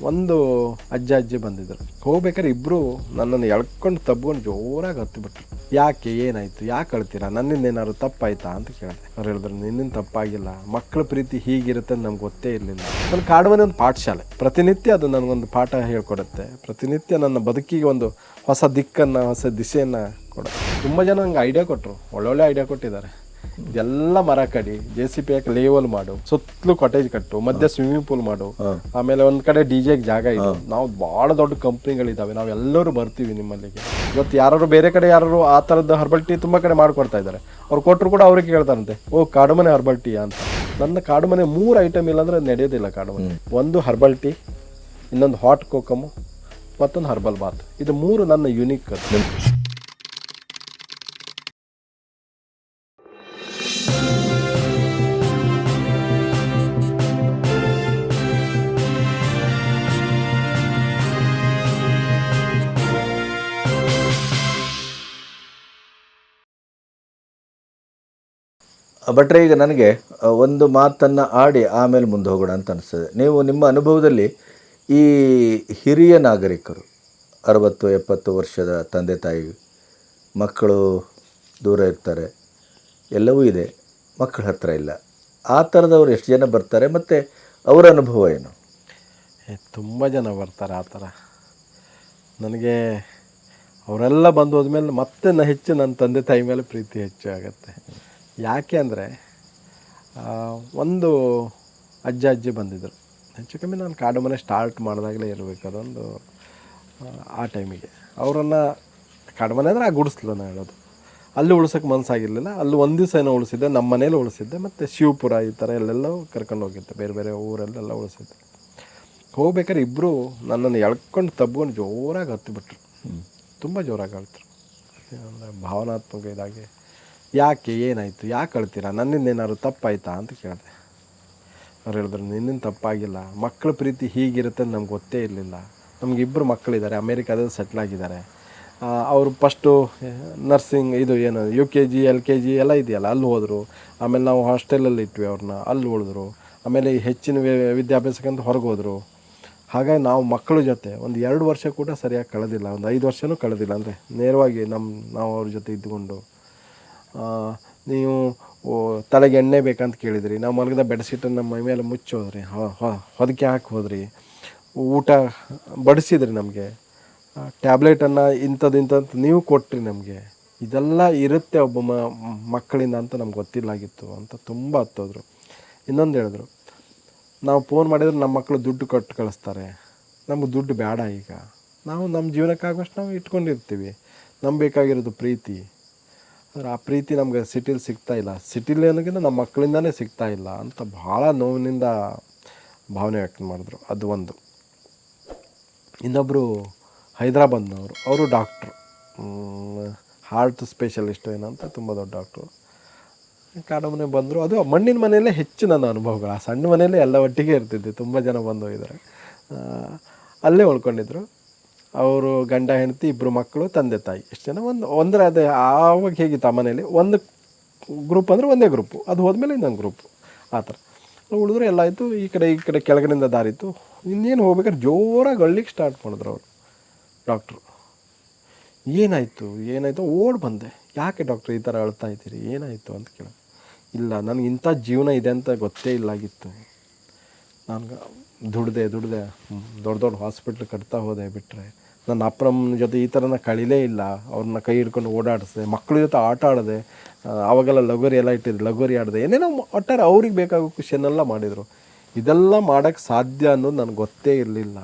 ಒಂದು ಅಜ್ಜಿ ಬಂದಿದ್ರು. ಹೋಗ್ಬೇಕಾದ್ರೆ ಇಬ್ಬರು ನನ್ನನ್ನು ಎಳ್ಕೊಂಡು ತಬ್ಕೊಂಡು ಜೋರಾಗಿ ಹತ್ತಿಬಿಟ್ರು. ಯಾಕೆ, ಏನಾಯಿತು, ಯಾಕೆ ಅಳ್ತೀರಾ, ನನ್ನಿಂದ ಏನಾದ್ರು ತಪ್ಪಾಯ್ತಾ ಅಂತ ಕೇಳಿದೆ. ಅವ್ರು ಹೇಳಿದ್ರು, ನಿನ್ನಿಂದ ತಪ್ಪಾಗಿಲ್ಲ, ಮಕ್ಕಳ ಪ್ರೀತಿ ಹೀಗಿರುತ್ತೆ ಅಂತ ನಮ್ಗೆ ಗೊತ್ತೇ ಇರಲಿಲ್ಲ. ನನ್ನ ಕಾಡುಮನೆ ಒಂದು ಪಾಠಶಾಲೆ, ಪ್ರತಿನಿತ್ಯ ಅದು ನನಗೊಂದು ಪಾಠ ಹೇಳ್ಕೊಡುತ್ತೆ. ಪ್ರತಿನಿತ್ಯ ನನ್ನ ಬದುಕಿಗೆ ಒಂದು ಹೊಸ ದಿಕ್ಕನ್ನು, ಹೊಸ ದಿಶೆಯನ್ನು ಕೊಡುತ್ತೆ. ತುಂಬ ಜನ ನಂಗೆ ಐಡಿಯಾ ಕೊಟ್ಟರು, ಒಳ್ಳೊಳ್ಳೆ ಐಡಿಯಾ ಕೊಟ್ಟಿದ್ದಾರೆ. ಇದೆಲ್ಲ ಮರ ಕಡಿ, JCP ಹಾಕಿ ಲೇವಲ್ ಮಾಡು, ಸುತ್ತಲೂ ಕಾಟೇಜ್ ಕಟ್ಟು, ಮಧ್ಯೆ ಸ್ವಿಮ್ಮಿಂಗ್ ಪೂಲ್ ಮಾಡು, ಆಮೇಲೆ ಒಂದ್ ಕಡೆ DJ ಜಾಗ ಇದೆ, ನಾವು ಭಾಳ ದೊಡ್ಡ ಕಂಪ್ನಿಗಳಿದ್ದಾವೆ, ನಾವೆಲ್ಲರೂ ಬರ್ತೀವಿ ನಿಮ್ಮಲ್ಲಿಗೆ. ಇವತ್ತು ಯಾರು ಬೇರೆ ಕಡೆ ಯಾರು ಆ ಥರದ್ದು ಹರ್ಬಲ್ ಟೀ ತುಂಬ ಕಡೆ ಮಾಡ್ಕೊಡ್ತಾ ಇದ್ದಾರೆ. ಅವ್ರು ಕೊಟ್ಟರು ಕೂಡ ಅವ್ರಿಗೆ ಕೇಳ್ತಾರಂತೆ, ಓ ಕಾಡುಮನೆ ಹರ್ಬಲ್ ಟೀ ಅಂತ. ನನ್ನ ಕಾಡುಮನೆ 3 ಐಟಮ್ ಇಲ್ಲಾಂದ್ರೆ ನಡೆಯೋದಿಲ್ಲ ಕಾಡುಮನೆ. ಒಂದು ಹರ್ಬಲ್ ಟೀ, ಇನ್ನೊಂದು ಹಾಟ್ ಕೋಕಮು, ಮತ್ತೊಂದು ಹರ್ಬಲ್ ಬಾತ್. ಇದು 3 ನನ್ನ ಯುನೀಕ್. ಭಟ್ರೆ, ಈಗ ನನಗೆ ಒಂದು ಮಾತನ್ನು ಆಡಿ ಆಮೇಲೆ ಮುಂದೆ ಹೋಗೋಣ ಅಂತ ಅನಿಸ್ತದೆ. ನೀವು ನಿಮ್ಮ ಅನುಭವದಲ್ಲಿ ಈ ಹಿರಿಯ ನಾಗರಿಕರು 60-70 ವರ್ಷದ ತಂದೆ ತಾಯಿ, ಮಕ್ಕಳು ದೂರ ಇರ್ತಾರೆ, ಎಲ್ಲವೂ ಇದೆ, ಮಕ್ಕಳ ಹತ್ರ ಇಲ್ಲ, ಆ ಥರದವ್ರು ಎಷ್ಟು ಜನ ಬರ್ತಾರೆ ಮತ್ತು ಅವರ ಅನುಭವ ಏನು? ತುಂಬ ಜನ ಬರ್ತಾರೆ ಆ ಥರ. ನನಗೆ ಅವರೆಲ್ಲ ಬಂದು ಹೋದ್ಮೇಲೆ ಮತ್ತೆ ಹೆಚ್ಚು ನನ್ನ ತಂದೆ ತಾಯಿ ಮೇಲೆ ಪ್ರೀತಿ ಹೆಚ್ಚು ಆಗುತ್ತೆ. ಯಾಕೆ ಅಂದರೆ, ಒಂದು ಅಜ್ಜಿ ಬಂದಿದ್ದರು. ಹೆಚ್ಚು ಕಮ್ಮಿ ನಾನು ಕಾಡುಮನೆ ಸ್ಟಾರ್ಟ್ ಮಾಡಿದಾಗಲೇ ಇರಬೇಕು, ಅದೊಂದು ಆ ಟೈಮಿಗೆ. ಅವರನ್ನು ಕಾಡುಮನೆ ಅಂದರೆ ಆ ಗುಡಿಸ್ಲು ನಾನು ಹೇಳೋದು, ಅಲ್ಲಿ ಉಳ್ಸೋಕ್ಕೆ ಮನಸ್ಸಾಗಿರಲಿಲ್ಲ. ಅಲ್ಲಿ ಒಂದು ದಿವಸ ಏನೋ ಉಳಿಸಿದ್ದೆ, ನಮ್ಮ ಮನೇಲಿ ಉಳಿಸಿದ್ದೆ, ಮತ್ತು ಶಿವಪುರ ಈ ಥರ ಎಲ್ಲೆಲ್ಲೋ ಕರ್ಕೊಂಡು ಹೋಗಿದ್ದೆ, ಬೇರೆ ಬೇರೆ ಊರಲ್ಲೆಲ್ಲ ಉಳಿಸಿದ್ದೆ. ಹೋಗ್ಬೇಕಾದ್ರೆ ಇಬ್ಬರು ನನ್ನನ್ನು ಎಳ್ಕೊಂಡು ತಬ್ಕೊಂಡು ಜೋರಾಗಿ ಹತ್ತಿಬಿಟ್ರು, ತುಂಬ ಜೋರಾಗಿ ಅಳ್ತರು. ಅಂದರೆ ಭಾವನಾತ್ಮಕ ಇದಾಗಿ, ಯಾಕೆ, ಏನಾಯಿತು, ಯಾಕೆ ಅಳ್ತೀರಾ, ನನ್ನಿಂದ ಏನಾದ್ರು ತಪ್ಪಾಯ್ತಾ ಅಂತ ಕೇಳಿದೆ. ಅವ್ರು ಹೇಳಿದ್ರು, ನಿನ್ನಿಂದ ತಪ್ಪಾಗಿಲ್ಲ, ಮಕ್ಕಳ ಪ್ರೀತಿ ಹೀಗಿರುತ್ತೆ ಅಂತ ನಮ್ಗೆ ಗೊತ್ತೇ ಇರಲಿಲ್ಲ. ನಮಗಿಬ್ಬರು ಮಕ್ಕಳಿದ್ದಾರೆ, ಅಮೇರಿಕಾದಲ್ಲಿ ಸೆಟ್ಲಾಗಿದ್ದಾರೆ. ಅವರು ಫಸ್ಟು ನರ್ಸಿಂಗ್ ಇದು ಏನು UKG LKG ಎಲ್ಲ ಇದೆಯಲ್ಲ, ಅಲ್ಲಿ ಹೋದರು. ಆಮೇಲೆ ನಾವು ಹಾಸ್ಟೆಲಲ್ಲಿ ಇಟ್ವಿ ಅವ್ರನ್ನ, ಅಲ್ಲಿ ಉಳಿದ್ರು. ಆಮೇಲೆ ಹೆಚ್ಚಿನ ವಿದ್ಯಾಭ್ಯಾಸಕ್ಕಂತ ಹೊರಗೆ ಹೋದರು. ಹಾಗಾಗಿ ನಾವು ಮಕ್ಕಳ ಜೊತೆ ಒಂದು 2 ವರ್ಷ ಕೂಡ ಸರಿಯಾಗಿ ಕಳೆದಿಲ್ಲ, ಒಂದು 5 ವರ್ಷವೂ ಕಳೆದಿಲ್ಲ. ಅಂದರೆ ನೇರವಾಗಿ ನಾವು ಅವ್ರ ಜೊತೆ ಇದ್ದುಕೊಂಡು, ನೀವು ತಲೆಗೆ ಎಣ್ಣೆ ಬೇಕಂತ ಕೇಳಿದ್ರಿ, ನಾವು ಮಲಗಿದ ಬೆಡ್ಶೀಟನ್ನು ನಮ್ಮ ಮೈ ಮೇಲೆ ಮುಚ್ಚೋದ್ರಿ, ಹೊದಕೆ ಹಾಕಿ ಹೋದ್ರಿ, ಊಟ ಬಡಿಸಿದ್ರಿ, ನಮಗೆ ಟ್ಯಾಬ್ಲೆಟನ್ನು ಇಂಥದ್ದು ನೀವು ಕೊಟ್ರಿ ನಮಗೆ. ಇದೆಲ್ಲ ಇರುತ್ತೆ ಒಬ್ಬ ಮಕ್ಕಳಿಂದ ಅಂತ ನಮ್ಗೆ ಗೊತ್ತಿಲ್ಲಾಗಿತ್ತು ಅಂತ ತುಂಬ ಹತ್ತೋದ್ರು. ಇನ್ನೊಂದು ಹೇಳಿದ್ರು, ನಾವು ಫೋನ್ ಮಾಡಿದ್ರೆ ನಮ್ಮ ಮಕ್ಕಳು ದುಡ್ಡು ಕೊಟ್ಟು ಕಳಿಸ್ತಾರೆ, ನಮ್ಗೆ ದುಡ್ಡು ಬೇಡ, ಈಗ ನಾವು ನಮ್ಮ ಜೀವನಕ್ಕಾಗುವಷ್ಟು ನಾವು ಇಟ್ಕೊಂಡಿರ್ತೀವಿ, ನಮ್ಗೆ ಬೇಕಾಗಿರೋದು ಪ್ರೀತಿ. ಆದರೆ ಆ ಪ್ರೀತಿ ನಮ್ಗೆ ಸಿಟಿಲಿ ಸಿಗ್ತಾಯಿಲ್ಲ, ಸಿಟಿಲಿ ಅನ್ನೋಕ್ಕಿಂತ ನಮ್ಮ ಮಕ್ಕಳಿಂದನೇ ಸಿಗ್ತಾಯಿಲ್ಲ ಅಂತ ಭಾಳ ನೋವಿನಿಂದ ಭಾವನೆ ವ್ಯಕ್ತ ಮಾಡಿದ್ರು. ಅದು ಒಂದು. ಇನ್ನೊಬ್ಬರು ಹೈದ್ರಾಬಾದ್ನವರು, ಅವರು ಡಾಕ್ಟ್ರು, ಹಾರ್ಟ್ ಸ್ಪೆಷಲಿಸ್ಟು ಏನಂತ, ತುಂಬ ದೊಡ್ಡ ಡಾಕ್ಟ್ರು. ಕಾಡುಮನೆ ಬಂದರು. ಅದು ಮಣ್ಣಿನ ಮನೆಯಲ್ಲೇ ಹೆಚ್ಚು ನನ್ನ ಅನುಭವಗಳು. ಆ ಸಣ್ಣ ಮನೆಯಲ್ಲೇ ಎಲ್ಲ ಒಟ್ಟಿಗೆ ಇರ್ತಿದ್ದೆ, ತುಂಬ ಜನ ಬಂದು ಹೋಗಿದ್ದಾರೆ. ಅಲ್ಲೇ ಉಳ್ಕೊಂಡಿದ್ರು. ಅವರು ಗಂಡ ಹೆಂಡತಿ, 2 ಮಕ್ಕಳು, ತಂದೆ ತಾಯಿ, ಎಷ್ಟು ಜನ ಒಂದರ ಅದೇ. ಆವಾಗ ಹೇಗಿತ್ತು ಆ ಮನೇಲಿ, ಒಂದು ಗ್ರೂಪ್ ಅಂದರೆ ಒಂದೇ ಗ್ರೂಪು, ಅದು ಹೋದ್ಮೇಲೆ ಇನ್ನೊಂದು ಗ್ರೂಪು, ಆ ಥರ ಉಳಿದ್ರು. ಎಲ್ಲ ಆಯಿತು. ಈ ಕಡೆ ಕೆಳಗಡೆಯಿಂದ ದಾರಿತ್ತು. ಇನ್ನೇನು ಹೋಗ್ಬೇಕಾದ್ರೆ ಜೋರಾಗಿ ಅಳ್ಳಿಕ್ಕೆ ಸ್ಟಾರ್ಟ್ ಮಾಡಿದ್ರು ಅವರು ಡಾಕ್ಟ್ರು. ಏನಾಯಿತು ಓಡ್ ಬಂದೆ. ಯಾಕೆ ಡಾಕ್ಟ್ರ್ ಈ ಥರ ಅಳ್ತಾ ಇದ್ದೀರಿ, ಏನಾಯಿತು ಅಂತ ಕೇಳ. ಇಲ್ಲ, ನನಗೆ ಇಂಥ ಜೀವನ ಇದೆ ಅಂತ ಗೊತ್ತೇ ಇಲ್ಲಾಗಿತ್ತು. ನಾನು ದುಡ್ದೆ ದೊಡ್ಡ ಹಾಸ್ಪಿಟ್ಲ್ ಕಟ್ತಾ ಹೋದೆ. ಬಿಟ್ಟರೆ ನನ್ನ ಅಪ್ಪನ ಜೊತೆ ಈ ಥರನ ಕಳೀಲೇ ಇಲ್ಲ. ಅವ್ರನ್ನ ಕೈ ಹಿಡ್ಕೊಂಡು ಓಡಾಡಿಸಿದೆ, ಮಕ್ಕಳ ಜೊತೆ ಆಟ ಆಡಿದೆ. ಅವಾಗೆಲ್ಲ ಲಗೋರಿ ಎಲ್ಲ ಇಟ್ಟಿದ್ದು, ಲಗೋರಿ ಆಡಿದೆ, ಏನೇನೋ ಒಟ್ಟಾರೆ ಅವ್ರಿಗೆ ಬೇಕಾಗೋ ಖುಷಿಯನ್ನೆಲ್ಲ ಮಾಡಿದರು. ಇದೆಲ್ಲ ಮಾಡೋಕ್ಕೆ ಸಾಧ್ಯ ಅನ್ನೋದು ನನಗೆ ಗೊತ್ತೇ ಇರಲಿಲ್ಲ.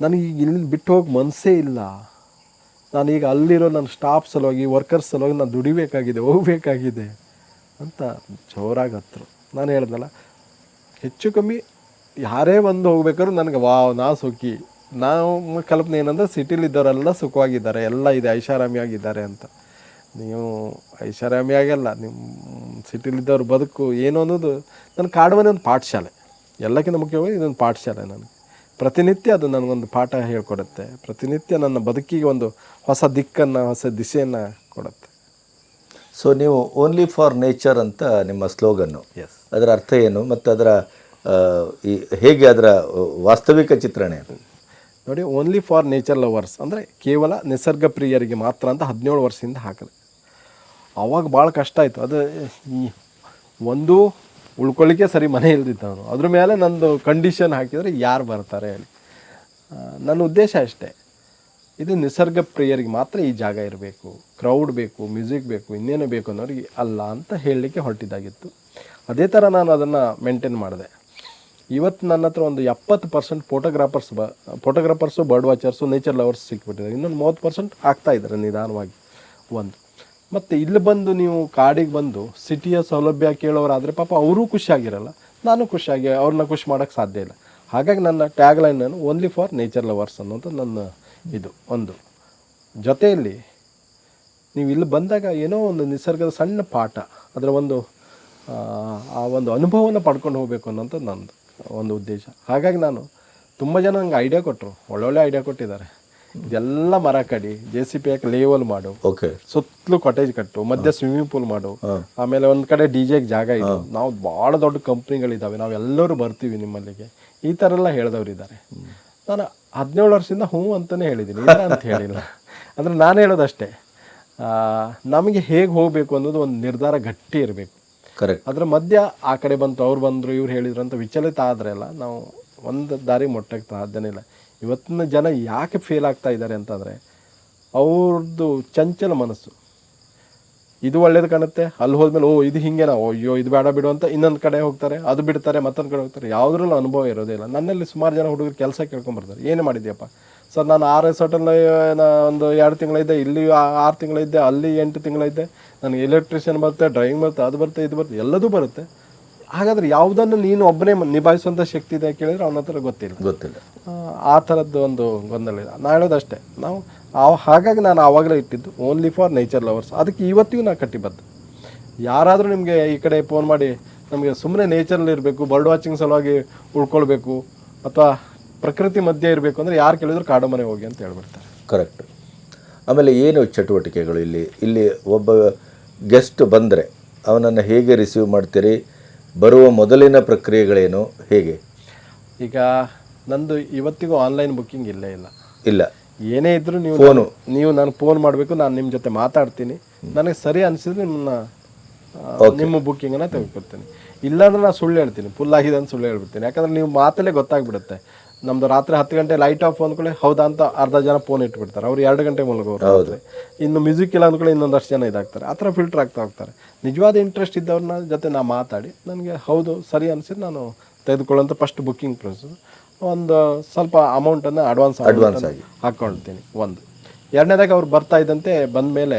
ನನಗೆ ಇಲ್ಲಿ ಬಿಟ್ಟು ಹೋಗಿ ಮನಸ್ಸೇ ಇಲ್ಲ. ನಾನೀಗ ಅಲ್ಲಿರೋ ನನ್ನ ಸ್ಟಾಫ್ ಸಲುವಾಗಿ, ವರ್ಕರ್ಸ್ ಸಲುವಾಗಿ ನಾನು ದುಡಿಬೇಕಾಗಿದೆ, ಹೋಗಬೇಕಾಗಿದೆ ಅಂತ ಜೋರಾಗಿ ಹತ್ತರು. ನಾನು ಹೇಳ್ದಲ್ಲ, ಹೆಚ್ಚು ಕಮ್ಮಿ ಯಾರೇ ಬಂದು ಹೋಗ್ಬೇಕಾದ್ರೂ ನನಗೆ ನಾ ಸುಖಿ. ನಾವು ಕಲ್ಪನೆ ಏನಂದರೆ, ಸಿಟಿಲಿದ್ದವರೆಲ್ಲ ಸುಖವಾಗಿದ್ದಾರೆ, ಎಲ್ಲ ಇದೆ, ಐಷಾರಾಮಿಯಾಗಿದ್ದಾರೆ ಅಂತ. ನೀವು ಐಷಾರಾಮಿಯಾಗಲ್ಲ, ನಿಮ್ಮ ಸಿಟಿಲಿದ್ದವ್ರು ಬದುಕು ಏನು ಅನ್ನೋದು. ನನ್ನ ಕಾಡುಮನೆ ಒಂದು ಪಾಠಶಾಲೆ, ಎಲ್ಲಕ್ಕಿಂತ ಮುಖ್ಯವಾಗಿ ಇದೊಂದು ಪಾಠಶಾಲೆ. ನನಗೆ ಪ್ರತಿನಿತ್ಯ ಅದು ನನಗೊಂದು ಪಾಠ ಹೇಳ್ಕೊಡುತ್ತೆ. ಪ್ರತಿನಿತ್ಯ ನನ್ನ ಬದುಕಿಗೆ ಒಂದು ಹೊಸ ದಿಕ್ಕನ್ನು, ಹೊಸ ದಿಶೆಯನ್ನು ಕೊಡುತ್ತೆ. ಸೊ ನೀವು ಓನ್ಲಿ ಫಾರ್ ನೇಚರ್ ಅಂತ ನಿಮ್ಮ ಸ್ಲೋಗನ್ನು. ಎಸ್. ಅದರ ಅರ್ಥ ಏನು ಮತ್ತು ಅದರ ಈ ಹೇಗೆ ಅದರ ವಾಸ್ತವಿಕ ಚಿತ್ರಣ ಅದು? ನೋಡಿ, ಓನ್ಲಿ ಫಾರ್ ನೇಚರ್ ಲವರ್ಸ್ ಅಂದರೆ ಕೇವಲ ನಿಸರ್ಗ ಪ್ರಿಯರಿಗೆ ಮಾತ್ರ ಅಂತ 17 ವರ್ಷದಿಂದ ಹಾಕಿದೆ. ಆವಾಗ ಭಾಳ ಕಷ್ಟ ಆಯಿತು. ಅದು ಈ ಒಂದು ಉಳ್ಕೊಳ್ಳಿಕ್ಕೆ ಸರಿ ಮನೆ ಇಲ್ದಿತ್ತು ಅವನು, ಅದ್ರ ಮೇಲೆ ನಂದು ಕಂಡೀಷನ್ ಹಾಕಿದರೆ ಯಾರು ಬರ್ತಾರೆ ಹೇಳಿ. ನನ್ನ ಉದ್ದೇಶ ಅಷ್ಟೇ, ಇದು ನಿಸರ್ಗ ಪ್ರಿಯರಿಗೆ ಮಾತ್ರ ಈ ಜಾಗ ಇರಬೇಕು, ಕ್ರೌಡ್ ಬೇಕು, ಮ್ಯೂಸಿಕ್ ಬೇಕು, ಇನ್ನೇನು ಬೇಕು ಅನ್ನೋರಿಗೆ ಅಲ್ಲ ಅಂತ ಹೇಳಲಿಕ್ಕೆ ಹೊರಟಿದ್ದಾಗಿತ್ತು. ಅದೇ ಥರ ನಾನು ಅದನ್ನು ಮೇಂಟೈನ್ ಮಾಡಿದೆ. ಇವತ್ತು ನನ್ನ ಹತ್ರ ಒಂದು 70% photographers, bird watchers, nature lovers ಸಿಕ್ಬಿಟ್ಟಿದ್ದಾರೆ. ಇನ್ನೊಂದು 30% ಆಗ್ತಾ ಇದ್ದಾರೆ ನಿಧಾನವಾಗಿ. ಒಂದು ಮತ್ತು ಇಲ್ಲಿ ಬಂದು ನೀವು ಕಾಡಿಗೆ ಬಂದು ಸಿಟಿಯ ಸೌಲಭ್ಯ ಕೇಳೋರಾದರೆ ಪಾಪ ಅವರೂ ಖುಷಿಯಾಗಿರಲ್ಲ, ನಾನು ಖುಷಿಯಾಗಿ ಅವ್ರನ್ನ ಖುಷಿ ಮಾಡೋಕ್ಕೆ ಸಾಧ್ಯ ಇಲ್ಲ. ಹಾಗಾಗಿ ನನ್ನ ಟ್ಯಾಗ್ಲೈನ್ ನಾನು ಓನ್ಲಿ ಫಾರ್ ನೇಚರ್ ಲವರ್ಸ್ ಅನ್ನೋದು ನನ್ನ ಇದು. ಒಂದು ಜೊತೆಯಲ್ಲಿ ನೀವು ಇಲ್ಲಿ ಬಂದಾಗ ಏನೋ ಒಂದು ನಿಸರ್ಗದ ಸಣ್ಣ ಪಾಠ, ಅದರ ಒಂದು ಆ ಒಂದು ಅನುಭವನ ಪಡ್ಕೊಂಡು ಹೋಗಬೇಕು ಅನ್ನೋಂಥದ್ದು ನಂದು ಒಂದು ಉದ್ದೇಶ. ಹಾಗಾಗಿ ನಾನು ತುಂಬ ಜನ ನಂಗೆ ಐಡಿಯಾ ಕೊಟ್ಟರು, ಒಳ್ಳೊಳ್ಳೆ ಐಡಿಯಾ ಕೊಟ್ಟಿದ್ದಾರೆ. ಇದೆಲ್ಲ ಮರ ಕಡಿ, JCP ಹಾಕಿ ಲೇವಲ್ ಮಾಡು, ಓಕೆ, ಸುತ್ತಲೂ ಕಾಟೇಜ್ ಕಟ್ಟು, ಮಧ್ಯೆ ಸ್ವಿಮ್ಮಿಂಗ್ ಪೂಲ್ ಮಾಡು, ಆಮೇಲೆ ಒಂದು ಕಡೆ DJ ಜಾಗ ಇದೆ, ನಾವು ಭಾಳ ದೊಡ್ಡ ಕಂಪ್ನಿಗಳಿದ್ದಾವೆ, ನಾವೆಲ್ಲರೂ ಬರ್ತೀವಿ ನಿಮ್ಮಲ್ಲಿಗೆ, ಈ ಥರ ಎಲ್ಲ ಹೇಳಿದವರಿದ್ದಾರೆ. ನಾನು 17 ವರ್ಷದಿಂದ ಹ್ಞೂ ಅಂತಲೇ ಹೇಳಿದ್ದೀನಿ, ಇಲ್ಲ ಅಂತ ಹೇಳಿಲ್ಲ. ಅಂದರೆ ನಾನು ಹೇಳೋದಷ್ಟೇ, ನಮಗೆ ಹೇಗೆ ಹೋಗಬೇಕು ಅನ್ನೋದು ಒಂದು ನಿರ್ಧಾರ ಗಟ್ಟಿ ಇರಬೇಕು. ಕರೆಕ್ಟ್. ಅದರ ಮಧ್ಯ ಆ ಕಡೆ ಬಂತು, ಅವ್ರು ಬಂದರು, ಇವ್ರು ಹೇಳಿದ್ರು ಅಂತ ವಿಚಲಿತ ಆದ್ರೆಲ್ಲ ನಾವು ಒಂದು ದಾರಿ ಮುಟ್ಟಕ್ಕೆ ಸಾಧ್ಯನೇ ಇಲ್ಲ. ಇವತ್ತಿನ ಜನ ಯಾಕೆ ಫೇಲ್ ಆಗ್ತಾ ಇದ್ದಾರೆ ಅಂತಂದರೆ ಅವ್ರದ್ದು ಚಂಚಲ ಮನಸ್ಸು. ಇದು ಒಳ್ಳೇದು ಕಾಣುತ್ತೆ, ಅಲ್ಲಿ ಹೋದ್ಮೇಲೆ ಓ ಇದು ಹಿಂಗೆ ನಾವು ಅಯ್ಯೋ ಇದು ಬೇಡ ಬಿಡು ಅಂತ ಇನ್ನೊಂದು ಕಡೆ ಹೋಗ್ತಾರೆ, ಅದು ಬಿಡ್ತಾರೆ, ಮತ್ತೊಂದು ಕಡೆ ಹೋಗ್ತಾರೆ. ಯಾವುದ್ರಲ್ಲೂ ಅನುಭವ ಇರೋದೇ ಇಲ್ಲ. ನನ್ನಲ್ಲಿ ಸುಮಾರು ಜನ ಹುಡುಗರು ಕೆಲಸ ಕೇಳ್ಕೊಂಬರ್ತಾರೆ, ಏನು ಮಾಡಿದ್ಯಪ್ಪ ಸರ್, ನಾನು ಆ ರೆಸಾರ್ಟಲ್ಲಿ ಒಂದು 2 ತಿಂಗಳಿದ್ದೆ, ಇಲ್ಲಿ 6 ತಿಂಗಳಿದ್ದೆ, ಅಲ್ಲಿ 8 ತಿಂಗಳಿದ್ದೆ, ನನಗೆ ಎಲೆಕ್ಟ್ರಿಷಿಯನ್ ಬರುತ್ತೆ, ಡ್ರೈವಿಂಗ್ ಬರುತ್ತೆ, ಅದು ಬರುತ್ತೆ, ಇದು ಬರುತ್ತೆ, ಎಲ್ಲದೂ ಬರುತ್ತೆ. ಹಾಗಾದರೆ ಯಾವುದನ್ನು ನೀನು ಒಬ್ಬನೇ ನಿಭಾಯಿಸುವಂಥ ಶಕ್ತಿ ಇದೆ ಕೇಳಿದರೆ ಅವನ ಹತ್ರ ಗೊತ್ತಿಲ್ಲ. ಆ ಥರದ್ದು ಒಂದು ಗೊಂದಲ ಇದೆ. ನಾನು ಹೇಳೋದಷ್ಟೇ, ನಾವು ಹಾಗಾಗಿ ನಾನು ಆವಾಗಲೇ ಇಟ್ಟಿದ್ದು ಓನ್ಲಿ ಫಾರ್ ನೇಚರ್ ಲವರ್ಸ್. ಅದಕ್ಕೆ ಇವತ್ತಿಗೂ ನಾನು ಕಟ್ಟಿಬದ್ಧ. ಯಾರಾದರೂ ನಿಮಗೆ ಈ ಕಡೆ ಫೋನ್ ಮಾಡಿ ನಮಗೆ ಸುಮ್ಮನೆ ನೇಚರಲ್ಲಿ ಇರಬೇಕು, ಬರ್ಡ್ ವಾಚಿಂಗ್ ಸಲುವಾಗಿ ಉಳ್ಕೊಳ್ಬೇಕು ಅಥವಾ ಪ್ರಕೃತಿ ಮಧ್ಯೆ ಇರಬೇಕು ಅಂದರೆ ಯಾರು ಕೇಳಿದ್ರು ಕಾಡು ಮನೆ ಹೋಗಿ ಅಂತ ಹೇಳ್ಬಿಡ್ತಾರೆ. ಕರೆಕ್ಟ್. ಆಮೇಲೆ ಏನು ಚಟುವಟಿಕೆಗಳು ಇಲ್ಲಿ ಒಬ್ಬ ಗೆಸ್ಟ್ ಬಂದರೆ ಅವನನ್ನು ಹೇಗೆ ರಿಸೀವ್ ಮಾಡ್ತೀರಿ? ಬರುವ ಮೊದಲಿನ ಪ್ರಕ್ರಿಯೆಗಳೇನು, ಹೇಗೆ? ಈಗ ನಂದು ಇವತ್ತಿಗೂ ಆನ್ಲೈನ್ ಬುಕ್ಕಿಂಗ್ ಇಲ್ಲ. ಏನೇ ಇದ್ದರೂ ನೀವು ನನಗೆ ಫೋನ್ ಮಾಡಬೇಕು, ನಾನು ನಿಮ್ಮ ಜೊತೆ ಮಾತಾಡ್ತೀನಿ. ನನಗೆ ಸರಿ ಅನಿಸಿದ್ರೆ ನಿಮ್ಮ ಬುಕ್ಕಿಂಗನ್ನು ತೆಗೆದುಕೊಳ್ತೀನಿ. ಇಲ್ಲಾಂದ್ರೆ ನಾನು ಸುಳ್ಳು ಹೇಳ್ತೀನಿ, ಫುಲ್ ಆಗಿದೆ ಅಂತ ಸುಳ್ಳು ಹೇಳ್ಬಿಡ್ತೀನಿ. ಯಾಕಂದರೆ ನೀವು ಮಾತಲ್ಲೇ ಗೊತ್ತಾಗ್ಬಿಡುತ್ತೆ. ನಮ್ಮದು ರಾತ್ರಿ 10 ಗಂಟೆ ಲೈಟ್ ಆಫ್ ಅಂದ್ಕೊಳ್ಳಿ ಹೌದಾ ಅಂತ ಅರ್ಧ ಜನ ಫೋನ್ ಇಟ್ಬಿಡ್ತಾರೆ, ಅವ್ರು 2 ಗಂಟೆ ಮೂಲಕ. ಇನ್ನು ಮ್ಯೂಸಿಕ್ ಇಲ್ಲ ಅಂದ್ಕೊಳ್ಳಿ ಇನ್ನೊಂದಷ್ಟು ಜನ ಇದಾಗ್ತಾರೆ. ಆ ಥರ ಫಿಲ್ಟರ್ ಆಗ್ತಾ ಹೋಗ್ತಾರೆ. ನಿಜವಾದ ಇಂಟ್ರೆಸ್ಟ್ ಇದ್ದವ್ರನ್ನ ಜೊತೆ ನಾನು ಮಾತಾಡಿ ನನಗೆ ಹೌದು ಸರಿ ಅನಿಸಿದ್ರೆ ನಾನು ತೆಗೆದುಕೊಳ್ಳೋಂಥ ಫಸ್ಟ್ ಬುಕ್ಕಿಂಗ್ ಪ್ರೊಸೆಸ್ ಒಂದು ಸ್ವಲ್ಪ ಅಮೌಂಟನ್ನು ಅಡ್ವಾನ್ಸ್ ಆಗಿ ಹಾಕ್ಕೊಳ್ತೀನಿ. ಒಂದು ಎರಡನೇದಾಗಿ ಅವ್ರು ಬರ್ತಾ ಇದ್ದಂತೆ ಬಂದ ಮೇಲೆ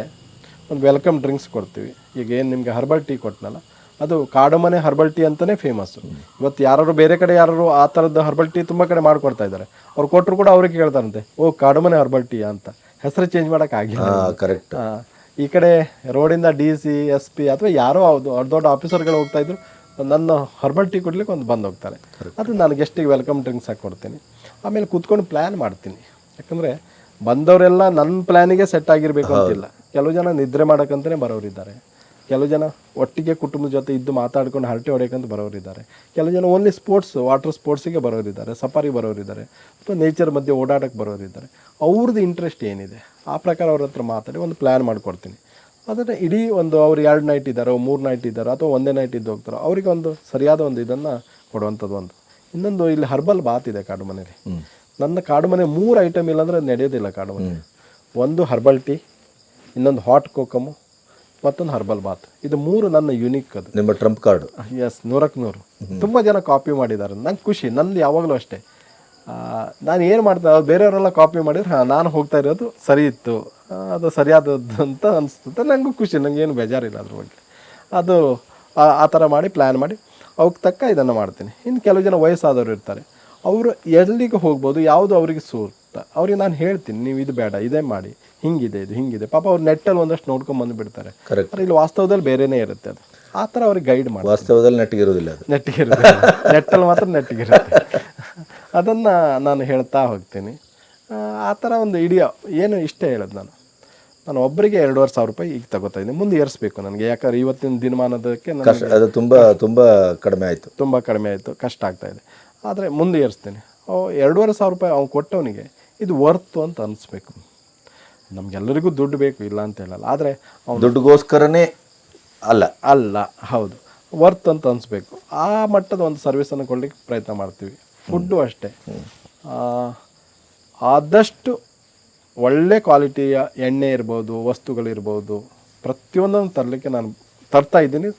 ಒಂದು ವೆಲ್ಕಮ್ ಡ್ರಿಂಕ್ಸ್ ಕೊಡ್ತೀವಿ. ಈಗ ಏನು ನಿಮಗೆ ಹರ್ಬಲ್ ಟೀ ಕೊಟ್ಟನಲ್ಲ, ಅದು ಕಾಡುಮನೆ ಹರ್ಬಲ್ ಟೀ ಅಂತಲೇ ಫೇಮಸ್ಸು. ಇವತ್ತು ಯಾರು ಬೇರೆ ಕಡೆ ಯಾರು ಆ ಥರದ್ದು ಹರ್ಬಲ್ ಟೀ ತುಂಬ ಕಡೆ ಮಾಡ್ಕೊಡ್ತಾ ಇದ್ದಾರೆ. ಅವ್ರು ಕೊಟ್ಟರು ಕೂಡ ಅವ್ರಿಗೆ ಕೇಳ್ತಾರಂತೆ, ಓ ಕಾಡುಮನೆ ಹರ್ಬಲ್ ಟೀ ಅಂತ. ಹೆಸರು ಚೇಂಜ್ ಮಾಡೋಕ್ಕಾಗಿಲ್ಲ. ಕರೆಕ್ಟ್. ಈ ಕಡೆ ರೋಡಿಂದ DC SP ಅಥವಾ ಯಾರೋ ದೊಡ್ಡ ಆಫೀಸರ್ಗಳು ಹೋಗ್ತಾಯಿದ್ರು, ನನ್ನ ಹರ್ಬಲ್ ಟೀ ಕೊಡ್ಲಿಕ್ಕೆ ಒಂದು ಬಂದು ಹೋಗ್ತಾರೆ. ಅದು ನಾನು ಗೆಸ್ಟಿಗೆ ವೆಲ್ಕಮ್ ಡ್ರಿಂಕ್ಸ್ ಹಾಕಿ ಕೊಡ್ತೀನಿ. ಆಮೇಲೆ ಕೂತ್ಕೊಂಡು ಪ್ಲ್ಯಾನ್ ಮಾಡ್ತೀನಿ. ಯಾಕಂದರೆ ಬಂದವರೆಲ್ಲ ನನ್ನ ಪ್ಲ್ಯಾನಿಗೆ ಸೆಟ್ ಆಗಿರಬೇಕು ಅಂತಿಲ್ಲ. ಕೆಲವು ಜನ ನಿದ್ರೆ ಮಾಡೋಕ್ಕಂತಲೇ ಬರೋರಿದ್ದಾರೆ, ಕೆಲವು ಜನ ಒಟ್ಟಿಗೆ ಕುಟುಂಬದ ಜೊತೆ ಇದ್ದು ಮಾತಾಡ್ಕೊಂಡು ಹರಟೆ ಹೊಡೆಯೋಕ್ಕಂತ ಬರೋರಿದ್ದಾರೆ, ಕೆಲವು ಜನ ಓನ್ಲಿ ವಾಟರ್ ಸ್ಪೋರ್ಟ್ಸಿಗೆ ಬರೋರಿದ್ದಾರೆ, ಸಫಾರಿ ಬರೋರಿದ್ದಾರೆ, ಅಥವಾ ನೇಚರ್ ಮಧ್ಯೆ ಓಡಾಡೋಕ್ಕೆ ಬರೋರಿದ್ದಾರೆ. ಅವ್ರದ್ದು ಇಂಟ್ರೆಸ್ಟ್ ಏನಿದೆ ಆ ಪ್ರಕಾರ ಅವ್ರ ಹತ್ರ ಮಾತಾಡಿ ಒಂದು ಪ್ಲ್ಯಾನ್ ಮಾಡಿಕೊಡ್ತೀನಿ. ಅದನ್ನು ಇಡೀ ಒಂದು ಅವ್ರು 2 ನೈಟ್ ಇದ್ದಾರೋ 3 ನೈಟ್ ಇದ್ದಾರೋ ಅಥವಾ ಒಂದೇ ನೈಟ್ ಇದ್ದು ಹೋಗ್ತಾರೋ ಅವರಿಗೆ ಒಂದು ಸರಿಯಾದ ಒಂದು ಇದನ್ನು ಕೊಡುವಂಥದ್ದು. ಇನ್ನೊಂದು ಇಲ್ಲಿ ಹರ್ಬಲ್ ಬಾತ್ ಇದೆ ಕಾಡು ಮನೆಯಲ್ಲಿ. ನನ್ನ ಕಾಡು ಮನೆ 3 ಐಟಮ್ ಇಲ್ಲಾಂದರೆ ನಡೆಯೋದಿಲ್ಲ ಕಾಡು ಮನೆ. ಒಂದು ಹರ್ಬಲ್ ಟೀ, ಇನ್ನೊಂದು ಹಾಟ್ ಕೋಕಮು, ಮತ್ತೊಂದು ಹರ್ಬಲ್ ಬಾತ್. ಇದು 3 ನನ್ನ ಯುನಿಕ್. ಅದು ನಿಮ್ಮ ಟ್ರಂಪ್ ಕಾರ್ಡು. ಎಸ್, 100ಕ್ಕೆ 100. ತುಂಬ ಜನ ಕಾಪಿ ಮಾಡಿದ್ದಾರೆ. ನಂಗೆ ಖುಷಿ, ನಂದು ಯಾವಾಗಲೂ ಅಷ್ಟೇ. ನಾನು ಏನು ಮಾಡ್ತಾ ಬೇರೆಯವರೆಲ್ಲ ಕಾಪಿ ಮಾಡಿದ್ರೆ ನಾನು ಹೋಗ್ತಾ ಇರೋದು ಸರಿ ಇತ್ತು, ಅದು ಸರಿಯಾದದ್ದು ಅಂತ ಅನಿಸ್ತದೆ. ನನಗೂ ಖುಷಿ, ನನಗೇನು ಬೇಜಾರಿಲ್ಲ ಅದ್ರ ಬಗ್ಗೆ. ಅದು ಆ ಥರ ಮಾಡಿ ಪ್ಲ್ಯಾನ್ ಮಾಡಿ ಅವಕ್ಕೆ ತಕ್ಕ ಇದನ್ನು ಮಾಡ್ತೀನಿ. ಇನ್ನು ಕೆಲವು ಜನ ವಯಸ್ಸಾದವರು ಇರ್ತಾರೆ, ಅವರು ಎಲ್ಲಿಗೆ ಹೋಗ್ಬೋದು, ಯಾವುದು ಅವರಿಗೆ ಸೂಕ್ತ ಅವ್ರಿಗೆ ನಾನು ಹೇಳ್ತೀನಿ, ನೀವು ಇದು ಬೇಡ ಇದೇ ಮಾಡಿ, ಹಿಂಗಿದೆ ಇದು ಹಿಂಗಿದೆ. ಪಾಪ ಅವ್ರು ನೆಟ್ಟಲ್ಲಿ ಒಂದಷ್ಟು ನೋಡ್ಕೊಂಡು ಬಂದುಬಿಡ್ತಾರೆ. ಇಲ್ಲಿ ವಾಸ್ತವದಲ್ಲಿ ಬೇರೆನೇ ಇರುತ್ತೆ. ಅದು ಆ ಥರ ಅವ್ರಿಗೆ ಗೈಡ್ ಮಾಡಿ. ವಾಸ್ತವದಲ್ಲಿ ನೆಟ್ಟಿಗಿರೋದಿಲ್ಲ, ಅದು ನೆಟ್ಟಿಗಿರುತ್ತೆ, ನೆಟ್ಟಲ್ಲಿ ಮಾತ್ರ ನೆಟ್ಟಿಗಿರುತ್ತೆ. ಅದನ್ನು ನಾನು ಹೇಳ್ತಾ ಹೋಗ್ತೀನಿ. ಆ ಥರ ಒಂದು ಇಡೀ ಏನು ಇಷ್ಟೇ ಹೇಳೋದು ನಾನು. ನಾನು ಒಬ್ಬರಿಗೆ 2,500 ರೂಪಾಯಿ ಈಗ ತಗೋತಾ ಇದ್ದೀನಿ. ಮುಂದೆ ಏರಿಸ್ಬೇಕು ನನಗೆ, ಯಾಕಂದ್ರೆ ಇವತ್ತಿನ ದಿನಮಾನದಕ್ಕೆ ನನಗೆ ಅದು ತುಂಬ ತುಂಬ ಕಡಿಮೆ ಆಯಿತು. ತುಂಬ ಕಡಿಮೆ ಆಯಿತು, ಕಷ್ಟ ಆಗ್ತಾಯಿದೆ. ಆದರೆ ಮುಂದೆ ಏರಿಸ್ತೀನಿ. 2,500 ರೂಪಾಯಿ ಅವ್ನು ಕೊಟ್ಟವನಿಗೆ ಇದು ವರ್ತು ಅಂತ ಅನಿಸ್ಬೇಕು. ನಮಗೆಲ್ಲರಿಗೂ ದುಡ್ಡು ಬೇಕು, ಇಲ್ಲ ಅಂತ ಹೇಳಲ್ಲ, ಆದರೆ ಅವ್ನು ದುಡ್ಡುಗೋಸ್ಕರನೇ ಅಲ್ಲ, ಹೌದು, ವರ್ತ್ ಅಂತ ಅನಿಸ್ಬೇಕು. ಆ ಮಟ್ಟದ ಒಂದು ಸರ್ವಿಸನ್ನು ಕೊಡಲಿಕ್ಕೆ ಪ್ರಯತ್ನ ಮಾಡ್ತೀವಿ. ಫುಡ್ಡು ಅಷ್ಟೇ, ಆದಷ್ಟು ಒಳ್ಳೆ ಕ್ವಾಲಿಟಿಯ ಎಣ್ಣೆ ಇರ್ಬೋದು, ವಸ್ತುಗಳಿರ್ಬೋದು, ಪ್ರತಿಯೊಂದನ್ನು ತರಲಿಕ್ಕೆ ನಾನು ತರ್ತಾ ಇದ್ದೀನಿ,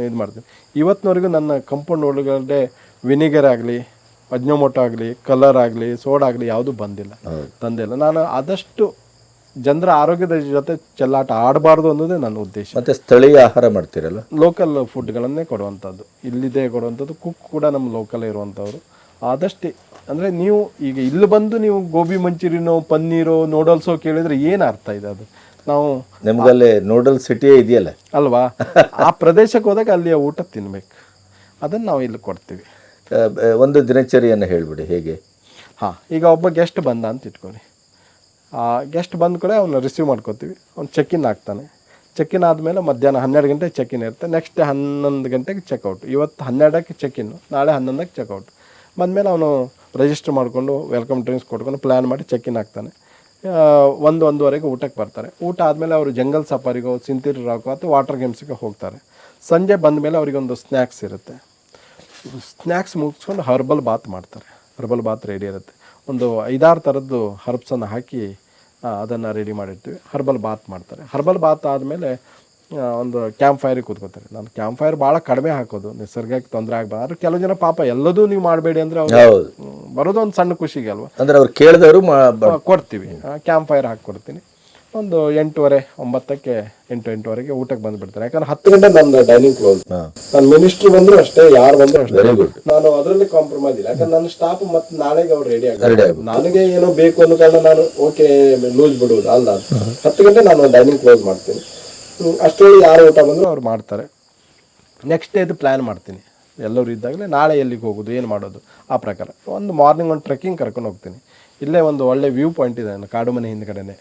ಇದು ಮಾಡ್ತೀನಿ. ಇವತ್ತಿನವರೆಗೂ ನನ್ನ ಕಂಪೌಂಡ್ ಒಳಗಡೆ ವಿನಿಗರ್ ಆಗಲಿ, ಅಜ್ನೋಮೋಟೊ ಆಗಲಿ, ಕಲರ್ ಆಗಲಿ, ಸೋಡಾ ಆಗಲಿ ಯಾವುದೂ ತಂದಿಲ್ಲ. ನಾನು ಆದಷ್ಟು ಜನರ ಆರೋಗ್ಯದ ಜೊತೆ ಚೆಲ್ಲಾಟ ಆಡಬಾರ್ದು ಅನ್ನೋದೇ ನನ್ನ ಉದ್ದೇಶ. ಮತ್ತು ಸ್ಥಳೀಯ ಆಹಾರ ಮಾಡ್ತೀರಲ್ಲ, ಲೋಕಲ್ ಫುಡ್ಗಳನ್ನೇ ಕೊಡುವಂಥದ್ದು, ಇಲ್ಲಿದೆ ಕೊಡುವಂಥದ್ದು. ಕುಕ್ ಕೂಡ ನಮ್ಮ ಲೋಕಲ್ ಇರುವಂಥವ್ರು. ಆದಷ್ಟು ಅಂದರೆ ನೀವು ಈಗ ಇಲ್ಲಿ ಬಂದು ನೀವು ಗೋಬಿ ಮಂಚೂರಿನೋ, ಪನ್ನೀರೋ, ನೂಡಲ್ಸೋ ಕೇಳಿದರೆ ಏನು ಅರ್ಥ ಇದೆ? ಅದು ನಾವು ನಿಮ್ಗಲ್ಲೇ ನೂಡಲ್ಸ್ ಸಿಟಿಯೇ ಇದೆಯಲ್ಲ ಅಲ್ವಾ, ಆ ಪ್ರದೇಶಕ್ಕೆ ಹೋದಾಗ ಅಲ್ಲಿಯ ಊಟ ತಿನ್ಬೇಕು, ಅದನ್ನು ನಾವು ಇಲ್ಲಿ ಕೊಡ್ತೀವಿ. ಒಂದು ದಿನಚರಿಯನ್ನು ಹೇಳಿಬಿಡಿ ಹೇಗೆ. ಹಾಂ, ಈಗ ಒಬ್ಬ ಗೆಸ್ಟ್ ಬಂದ ಅಂತ ಇಟ್ಕೊಳ್ಳಿ. ಆ ಗೆಸ್ಟ್ ಬಂದ ಕಡೆ ಅವನ್ನ ರಿಸೀವ್ ಮಾಡ್ಕೋತೀವಿ. ಅವ್ನು ಚೆಕ್-ಇನ್ ಆಗ್ತಾನೆ. ಚೆಕ್-ಇನ್ ಆದಮೇಲೆ ಮಧ್ಯಾಹ್ನ 12 ಗಂಟೆಗೆ ಚೆಕ್-ಇನ್ ಇರುತ್ತೆ. ನೆಕ್ಸ್ಟ್ ಡೇ 11 ಗಂಟೆಗೆ ಚೆಕ್ಔಟ್. ಇವತ್ತು 12ಕ್ಕೆ ಚೆಕ್-ಇನ್ನು, ನಾಳೆ 11ಕ್ಕೆ ಚೆಕ್ಔಟ್. ಬಂದಮೇಲೆ ಅವನು ರಿಜಿಸ್ಟರ್ ಮಾಡಿಕೊಂಡು ವೆಲ್ಕಮ್ ಡ್ರಿಂಕ್ಸ್ ಕೊಟ್ಕೊಂಡು ಪ್ಲ್ಯಾನ್ ಮಾಡಿ ಚೆಕ್-ಇನ್ ಆಗ್ತಾನೆ. 1-1:30ಗೆ ಊಟಕ್ಕೆ ಬರ್ತಾರೆ. ಊಟ ಆದಮೇಲೆ ಅವರು ಜಂಗಲ್ ಸಫಾರಿಗೋ, ಸಿಂತಿರಿ ರಾಕೋ ಅಥವಾ ವಾಟರ್ ಗೇಮ್ಸ್ಗೆ ಹೋಗ್ತಾರೆ. ಸಂಜೆ ಬಂದ ಮೇಲೆ ಅವರಿಗೊಂದು ಸ್ನ್ಯಾಕ್ಸ್ ಇರುತ್ತೆ. ಸ್ನ್ಯಾಕ್ಸ್ ಮುಗಿಸ್ಕೊಂಡು ಹರ್ಬಲ್ ಬಾತ್ ಮಾಡ್ತಾರೆ. ಹರ್ಬಲ್ ಬಾತ್ ರೆಡಿ ಇರುತ್ತೆ. ಒಂದು 5-6 ಥರದ್ದು ಹರ್ಬ್ಸನ್ನು ಹಾಕಿ ಅದನ್ನು ರೆಡಿ ಮಾಡಿರ್ತೀವಿ. ಹರ್ಬಲ್ ಬಾತ್ ಮಾಡ್ತಾರೆ. ಹರ್ಬಲ್ ಬಾತ್ ಆದಮೇಲೆ ಒಂದು ಕ್ಯಾಂಪ್ ಫೈರಿಗೆ ಕೂತ್ಕೋತಾರೆ. ನಾನು ಕ್ಯಾಂಪ್ ಫೈರ್ ಭಾಳ ಕಡಿಮೆ ಹಾಕೋದು, ನಿಸರ್ಗಕ್ಕೆ ತೊಂದರೆ ಆಗಬಾರ್ದು. ಆದರೆ ಕೆಲವು ಜನ ಪಾಪ ಎಲ್ಲದೂ ನೀವು ಮಾಡಬೇಡಿ ಅಂದರೆ ಅವ್ರು ಬರೋದು ಒಂದು ಸಣ್ಣ ಖುಷಿಗೆ ಅಲ್ವಾ, ಅಂದರೆ ಅವ್ರು ಕೇಳಿದವರು ಕೊಡ್ತೀವಿ. ಕ್ಯಾಂಪ್ ಫೈರ್ ಹಾಕ್ಕೊಡ್ತೀನಿ. ಒಂದು 8:30-9ಕ್ಕೆ 8-8:15ಗೆ ಊಟಕ್ಕೆ ಬಂದುಬಿಡ್ತಾರೆ. ಯಾಕಂದ್ರೆ 10 ಗಂಟೆ ನನ್ನ ಡೈನಿಂಗ್ ಕ್ಲೋಸ್. ನಾನು ಮಿನಿಸ್ಟ್ರು ಬಂದರೂ ಅಷ್ಟೇ, ಯಾರು ಬಂದರೂ ಅಷ್ಟೇ, ನಾನು ಅದರಲ್ಲಿ ಕಾಂಪ್ರಮೈಸ್ ಇಲ್ಲ. ಯಾಕಂದ್ರೆ ನನ್ನ ಸ್ಟಾಫ್ ಮತ್ತು ನಾಳೆಗೆ ಅವ್ರು ರೆಡಿ ಆಗ್ತಾರೆ. ನನಗೆ ಏನೋ ಬೇಕು ಅನ್ನೋ ಕಾರಣ ನಾನು ಓಕೆ ಲೂಸ್ ಬಿಡುವುದು ಅಲ್ಲ. 10 ಗಂಟೆ ನಾನು ಡೈನಿಂಗ್ ಕ್ಲೋಸ್ ಮಾಡ್ತೀನಿ. ಅಷ್ಟರಲ್ಲಿ ಯಾರು ಊಟ ಬಂದರೂ ಅವ್ರು ಮಾಡ್ತಾರೆ. ನೆಕ್ಸ್ಟ್ ಡೇದು ಪ್ಲ್ಯಾನ್ ಮಾಡ್ತೀನಿ. ಎಲ್ಲರೂ ಇದ್ದಾಗಲೇ ನಾಳೆ ಎಲ್ಲಿಗೆ ಹೋಗೋದು, ಏನು ಮಾಡೋದು, ಆ ಪ್ರಕಾರ ಒಂದು ಮಾರ್ನಿಂಗ್ ಒಂದು ಟ್ರೆಕ್ಕಿಂಗ್ ಕರ್ಕೊಂಡು ಹೋಗ್ತೀನಿ. ಇಲ್ಲೇ ಒಂದು ಒಳ್ಳೆ ವ್ಯೂ ಪಾಯಿಂಟ್ ಇದೆ ನನ್ನ ಕಾಡು ಮನೆ ಹಿಂದ್ಗಡೆನೆ,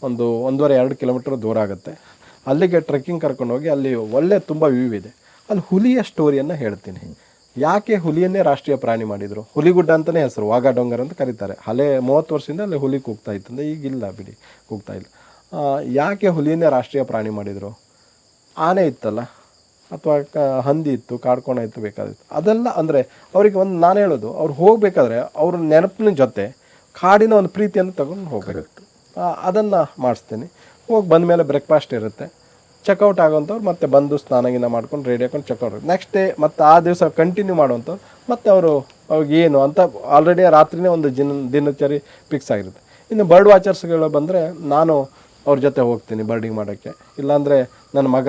ಒಂದು 1.5-2 ಕಿಲೋಮೀಟರ್ ದೂರ ಆಗುತ್ತೆ. ಅಲ್ಲಿಗೆ ಟ್ರೆಕ್ಕಿಂಗ್ ಕರ್ಕೊಂಡು ಹೋಗಿ ಅಲ್ಲಿ ಒಳ್ಳೆ ತುಂಬ ವ್ಯೂ ಇದೆ. ಅಲ್ಲಿ ಹುಲಿಯ ಸ್ಟೋರಿಯನ್ನು ಹೇಳ್ತೀನಿ. ಯಾಕೆ ಹುಲಿಯನ್ನೇ ರಾಷ್ಟ್ರೀಯ ಪ್ರಾಣಿ ಮಾಡಿದರು? ಹುಲಿಗುಡ್ಡ ಅಂತಲೇ ಹೆಸರು, ವಾಘಾ ಡೋಂಗರ್ ಅಂತ ಕರೀತಾರೆ. 30 ವರ್ಷದಿಂದ ಅಲ್ಲಿ ಹುಲಿ ಕೂಗ್ತಾ ಇತ್ತಂದ್ರೆ, ಈಗಿಲ್ಲ ಬಿಡಿ, ಕೂಗ್ತಾ ಇಲ್ಲ. ಯಾಕೆ ಹುಲಿಯನ್ನೇ ರಾಷ್ಟ್ರೀಯ ಪ್ರಾಣಿ ಮಾಡಿದರು? ಆನೆ ಇತ್ತಲ್ಲ, ಅಥವಾ ಹಂದಿ ಇತ್ತು, ಕಾಡ್ಕೋಣ ಇತ್ತು, ಬೇಕಾದಿತ್ತು. ಅದೆಲ್ಲ ಅಂದರೆ ಅವರಿಗೆ ಒಂದು, ನಾನು ಹೇಳೋದು, ಅವ್ರು ಹೋಗಬೇಕಾದ್ರೆ ಅವ್ರ ನೆನಪಿನ ಜೊತೆ ಕಾಡಿನ ಒಂದು ಪ್ರೀತಿಯನ್ನು ತಗೊಂಡು ಹೋಗಬೇಕು. ಅದನ್ನು ಮಾಡಿಸ್ತೀನಿ. ಹೋಗಿ ಬಂದ ಮೇಲೆ ಬ್ರೇಕ್ಫಾಸ್ಟ್ ಇರುತ್ತೆ. ಚೆಕ್ಔಟ್ ಆಗೋಂಥವ್ರು ಮತ್ತೆ ಬಂದು ಸ್ನಾನಗಿನ ಮಾಡ್ಕೊಂಡು ರೆಡಿ ಹಾಕೊಂಡು ಚೆಕ್ಔಟ್. ನೆಕ್ಸ್ಟ್ ಡೇ ಮತ್ತು ಆ ದಿವಸ ಕಂಟಿನ್ಯೂ ಮಾಡೋವಂಥವ್ರು ಮತ್ತು ಅವ್ರಿಗೆ ಏನು ಅಂತ ಆಲ್ರೆಡಿ ರಾತ್ರಿನೇ ಒಂದು ದಿನಚರಿ ಫಿಕ್ಸ್ ಆಗಿರುತ್ತೆ. ಇನ್ನು ಬರ್ಡ್ ವಾಚರ್ಸ್ಗಳು ಬಂದರೆ ನಾನು ಅವ್ರ ಜೊತೆ ಹೋಗ್ತೀನಿ ಬರ್ಡಿಂಗ್ ಮಾಡೋಕ್ಕೆ. ಇಲ್ಲಾಂದರೆ ನನ್ನ ಮಗ